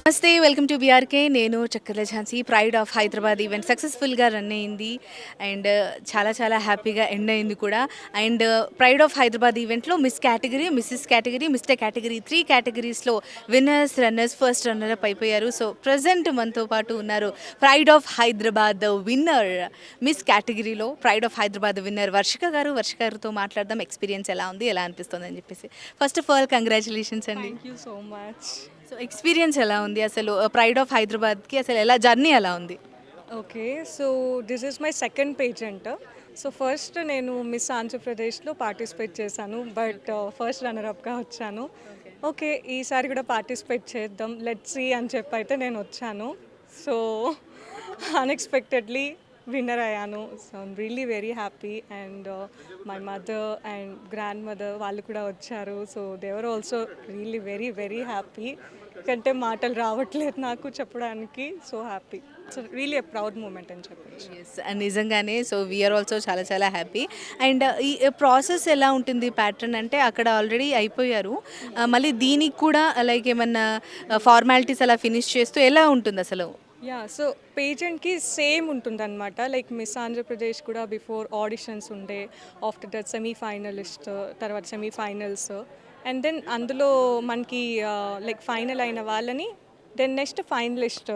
నమస్తే, welcome to BRK. నేను Chakkarla Jhansi. Pride of Hyderabad event సక్సెస్ఫుల్గా రన్ అయింది అండ్ చాలా చాలా హ్యాపీగా ఎండ్ అయింది కూడా. అండ్ ప్రైడ్ ఆఫ్ హైదరాబాద్ ఈవెంట్లో miss category, Mrs category, mister category 3 కేటగిరీస్లో winners, runners, first runner up అయిపోయారు. సో ప్రజెంట్ మనతో పాటు ఉన్నారు pride of Hyderabad winner, miss కేటగిరీలో pride of Hyderabad winner Varshika garu. Varshika గారితో మాట్లాడదాం, ఎక్స్పీరియన్స్ ఎలా ఉంది, ఎలా అనిపిస్తుంది అని చెప్పేసి. ఫస్ట్ ఆఫ్ ఆల్ కంగ్రాచులేషన్స్ అండి. Thank you so much. So experience ఎలా ఉంది అసలు, ప్రైడ్ ఆఫ్ హైదరాబాద్కి అసలు ఎలా జర్నీ ఎలా ఉంది? Okay, so this is my second pageant. So first నేను మిస్ ఆంధ్రప్రదేశ్లో పార్టిసిపేట్ చేశాను, బట్ ఫస్ట్ రన్నర్అప్గా వచ్చాను. ఓకే, ఈసారి కూడా పార్టిసిపేట్ చేద్దాం, లెట్స్ సీ అని చెప్పి అయితే నేను వచ్చాను. సో అన్ఎక్స్పెక్టెడ్లీ విన్నర్ అయ్యాను. So I'm really very happy and my mother and grandmother వాళ్ళు కూడా వచ్చారు. So they are also really very very happy. కంటే మాటలు రావట్లేదు నాకు చెప్పడానికి. So happy, so really a proud moment అని చెప్పచ్చు. ఎస్, నిజంగానే. సో వీఆర్ ఆల్సో చాలా చాలా హ్యాపీ. అండ్ ఈ ప్రాసెస్ ఎలా ఉంటుంది? ప్యాటర్న్ అంటే అక్కడ ఆల్రెడీ అయిపోయారు, మళ్ళీ దీనికి కూడా లైక్ ఏమన్నా ఫార్మాలిటీస్ అలా ఫినిష్ చేస్తూ ఎలా ఉంటుంది అసలు? యా, సో పేజెంట్కి సేమ్ ఉంటుందన్నమాట. లైక్ మిస్ ఆంధ్రప్రదేశ్ కూడా బిఫోర్ ఆడిషన్స్ ఉండే, ఆఫ్టర్ దట్ సెమీఫైనలిస్ట్, తర్వాత సెమీఫైనల్స్, అండ్ దెన్ అందులో మనకి లైక్ ఫైనల్ అయిన వాళ్ళని then next finalist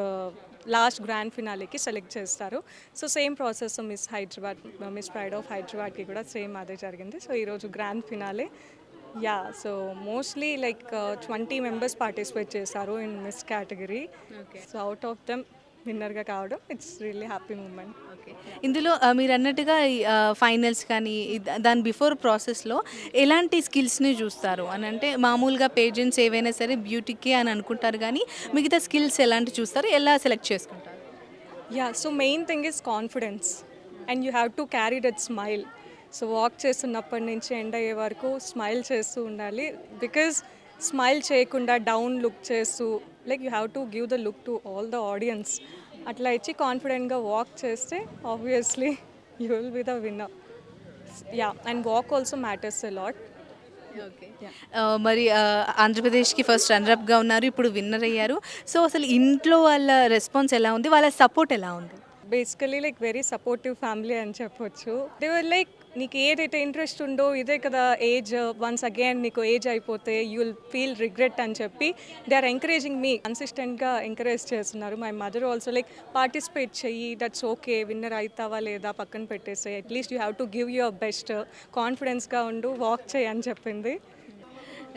last grand ఫినాలేకి సెలెక్ట్ చేస్తారు. So same process miss Hyderabad, miss pride of హైదరాబాద్కి కూడా సేమ్ అదే జరిగింది. సో ఈరోజు grand finale. Yeah, so mostly like 20 members participate చేశారు in miss category. So out of them విన్నర్గా కావడం, it's really happy moment. Okay, ఇందులో మీరు అన్నట్టుగా ఫైనల్స్ కానీ దాని బిఫోర్ ప్రాసెస్లో ఎలాంటి స్కిల్స్ని చూస్తారు అని అంటే, మామూలుగా పేజెంట్స్ ఏవైనా సరే బ్యూటీకి అని అనుకుంటారు, కానీ మిగతా స్కిల్స్ ఎలాంటి చూస్తారు, ఎలా సెలెక్ట్ చేసుకుంటారు? Yeah, so main thing is confidence and you have to carry that smile. So walk చేస్తున్నప్పటి నుంచి ఎండ్ అయ్యే వరకు స్మైల్ చేస్తూ ఉండాలి. బికాజ్ స్మైల్ చేయకుండా డౌన్ లుక్ చేస్తూ like you have to give the look to all the audience. అట్లా ఇచ్చి కాన్ఫిడెంట్గా వాక్ చేస్తే obviously you will be the winner. Yeah, and walk also matters a lot. Okay, మరి ఆంధ్రప్రదేశ్కి ఫస్ట్ రన్నర్అప్గా ఉన్నారు, ఇప్పుడు విన్నర్ అయ్యారు. సో అసలు ఇంట్లో వాళ్ళ రెస్పాన్స్ ఎలా ఉంది, వాళ్ళ సపోర్ట్ ఎలా ఉంది? Basically like very supportive family అని చెప్పొచ్చు. దే వర్ లైక్ నీకు ఏదైతే ఇంట్రెస్ట్ ఉందో ఇదే కదా ఏజ్, వన్స్ అగైన్ నీకు ఏజ్ అయిపోతే యూ విల్ ఫీల్ రిగ్రెట్ అని చెప్పి దే ఆర్ ఎంకరేజింగ్ మీ, కన్సిస్టెంట్గా ఎంకరేజ్ చేస్తున్నారు. My mother also like participate చెయ్యి, దట్స్ ఓకే, విన్నర్ అవుతావా లేదా పక్కన పెట్టేస్తే at least you have to give your best, కాన్ఫిడెన్స్గా ఉండు, వాక్ చేయి అని చెప్పింది.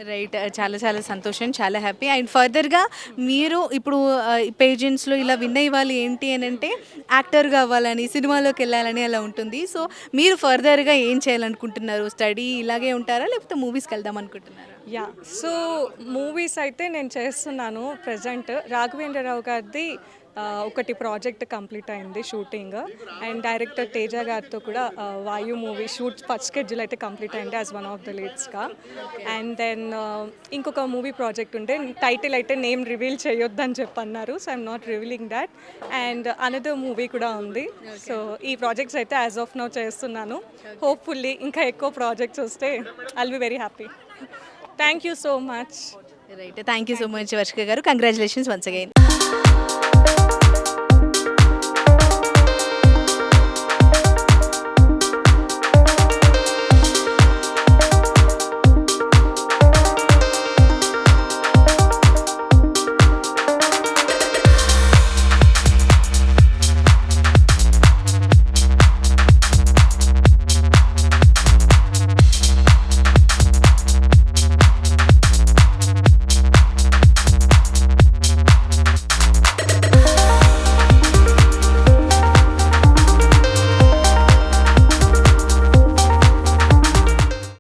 రైట్, చాలా చాలా సంతోషం, చాలా హ్యాపీ. అండ్ ఫర్దర్గా మీరు ఇప్పుడు పేజెంట్స్లో ఇలా విన్ అయ్యాలి ఏంటి అని అంటే, యాక్టర్గా అవ్వాలని, సినిమాలోకి వెళ్ళాలని అలా ఉంటుంది. సో మీరు ఫర్దర్గా ఏం చేయాలనుకుంటున్నారు? స్టడీ ఇలాగే ఉంటారా, లేకపోతే మూవీస్కి వెళ్దాం అనుకుంటున్నారా? యా, మూవీస్ అయితే నేను చేస్తున్నాను ప్రజెంట్. రాఘవేంద్రరావు గారిది ఒకటి ప్రాజెక్ట్ కంప్లీట్ అయింది షూటింగ్, అండ్ డైరెక్టర్ తేజ గారితో కూడా Vayu movie shoot first schedule అయితే కంప్లీట్ అయింది యాజ్ వన్ ఆఫ్ ద లీడ్స్గా. అండ్ దెన్ ఇంకొక మూవీ ప్రాజెక్ట్ ఉంటే టైటిల్ అయితే నేమ్ రివీల్ చేయొద్దని చెప్పి అన్నారు. So I'm not revealing that. And another movie కూడా ఉంది. సో ఈ ప్రాజెక్ట్స్ అయితే యాజ్ ఆఫ్ నౌ చేస్తున్నాను. హోప్ఫుల్లీ ఇంకా ఎక్కువ ప్రాజెక్ట్స్ వస్తే I'll be very happy. Thank you so much. Right, thank you so much Varshika garu. Congratulations once again.